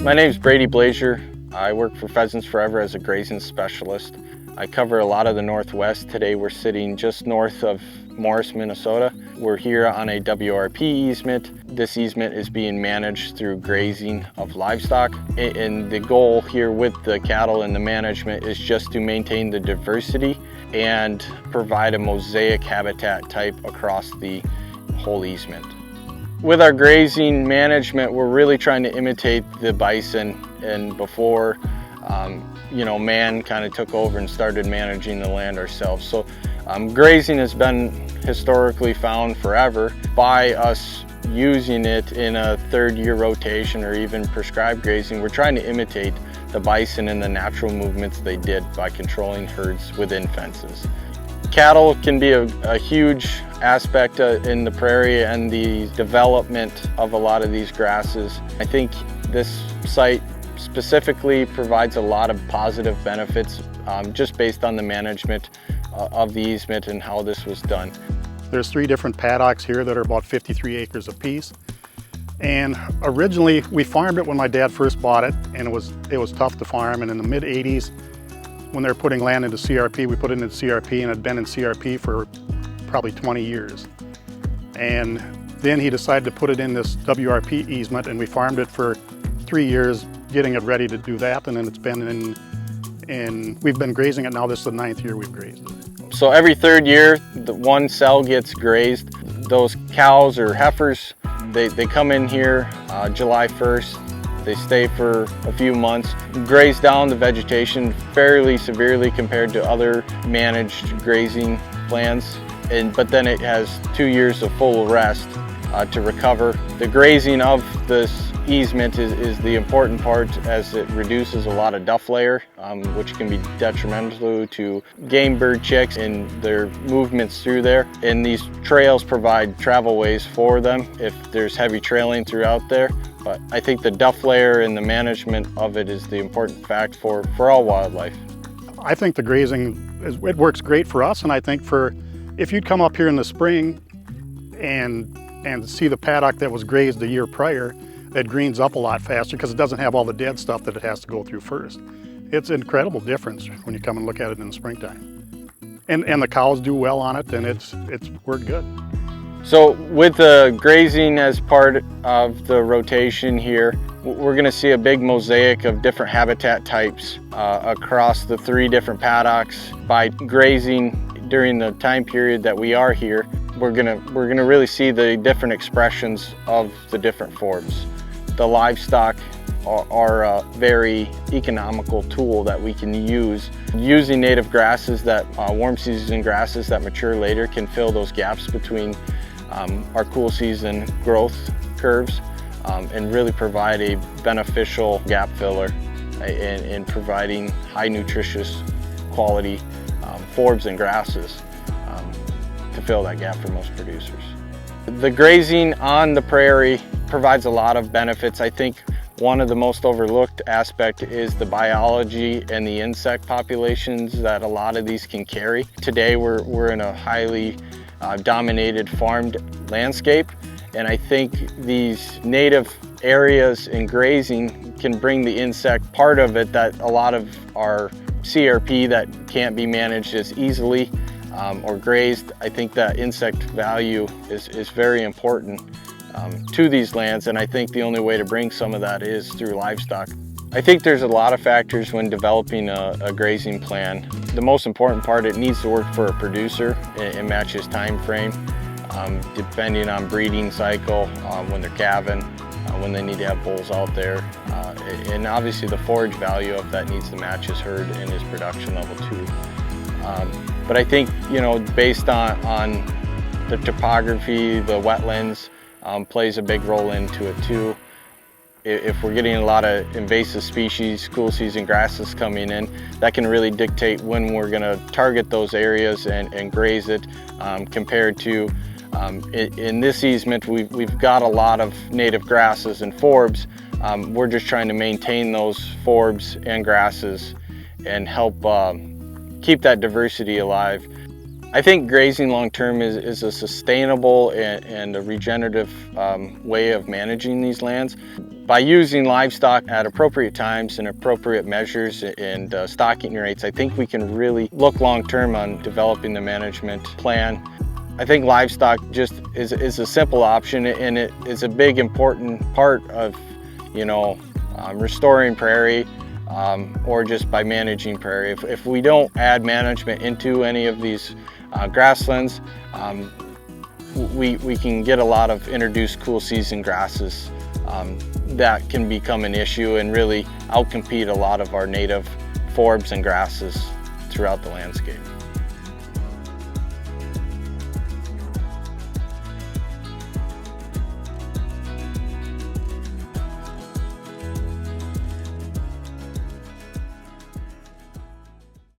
My name is Brady Blasher. I work for Pheasants Forever as a grazing specialist. I cover a lot of the Northwest. Today we're sitting just north of Morris, Minnesota. We're here on a WRP easement. This easement is being managed through grazing of livestock. And the goal here with the cattle and the management is just to maintain the diversity and provide a mosaic habitat type across the whole easement. With our grazing management, we're really trying to imitate the bison, and before man kind of took over and started managing the land ourselves. So grazing has been historically found forever. By us using it in a third-year rotation or even prescribed grazing, we're trying to imitate the bison and the natural movements they did by controlling herds within fences. Cattle can be a huge aspect in the prairie and the development of a lot of these grasses. I think this site specifically provides a lot of positive benefits just based on the management of the easement and how this was done. There's 3 different paddocks here that are about 53 acres apiece. And originally we farmed it when my dad first bought it, and it was tough to farm. And in the mid 80s, when they were putting land into CRP, we put it into CRP, and it had been in CRP for probably 20 years. And then he decided to put it in this WRP easement, and we farmed it for 3 years, getting it ready to do that. And then it's been we've been grazing it now. This is the 9th year we've grazed it. So every 3rd year, the one cell gets grazed. Those cows or heifers, they come in here July 1st. They stay for a few months, graze down the vegetation fairly severely compared to other managed grazing plans, but then it has 2 years of full rest to recover. The grazing of this easement is the important part, as it reduces a lot of duff layer, which can be detrimental to game bird chicks and their movements through there. And these trails provide travel ways for them if there's heavy trailing throughout there. But I think the duff layer and the management of it is the important fact for all wildlife. I think the grazing, it works great for us, and I think if you'd come up here in the spring and see the paddock that was grazed the year prior, it greens up a lot faster because it doesn't have all the dead stuff that it has to go through first. It's an incredible difference when you come and look at it in the springtime. And the cows do well on it, and it's worked good. So with the grazing as part of the rotation here, we're going to see a big mosaic of different habitat types across the 3 different paddocks. By grazing during the time period that we are here, we're gonna really see the different expressions of the different forms. The livestock are a very economical tool that we can use. Using native grasses, that warm season grasses that mature later, can fill those gaps between our cool season growth curves and really provide a beneficial gap filler in providing high nutritious quality forbs and grasses to fill that gap for most producers. The grazing on the prairie provides a lot of benefits. I think one of the most overlooked aspect is the biology and the insect populations that a lot of these can carry. Today we're in a highly dominated farmed landscape, and I think these native areas in grazing can bring the insect part of it that a lot of our CRP that can't be managed as easily or grazed. I think that insect value is very important to these lands, and I think the only way to bring some of that is through livestock. I think there's a lot of factors when developing a grazing plan. The most important part, it needs to work for a producer and match his time frame, depending on breeding cycle, when they're calving, when they need to have bulls out there. And obviously the forage value of that needs to match his herd and his production level too. But I think, based on the topography, the wetlands plays a big role into it too. If we're getting a lot of invasive species, cool season grasses coming in, that can really dictate when we're gonna target those areas and graze it, compared to in this easement, we've got a lot of native grasses and forbs. We're just trying to maintain those forbs and grasses and help keep that diversity alive. I think grazing long-term is a sustainable and a regenerative way of managing these lands. By using livestock at appropriate times and appropriate measures and stocking rates, I think we can really look long-term on developing the management plan. I think livestock just is a simple option, and it is a big important part of, restoring prairie, or just by managing prairie. If we don't add management into any of these grasslands, we can get a lot of introduced cool season grasses that can become an issue and really outcompete a lot of our native forbs and grasses throughout the landscape.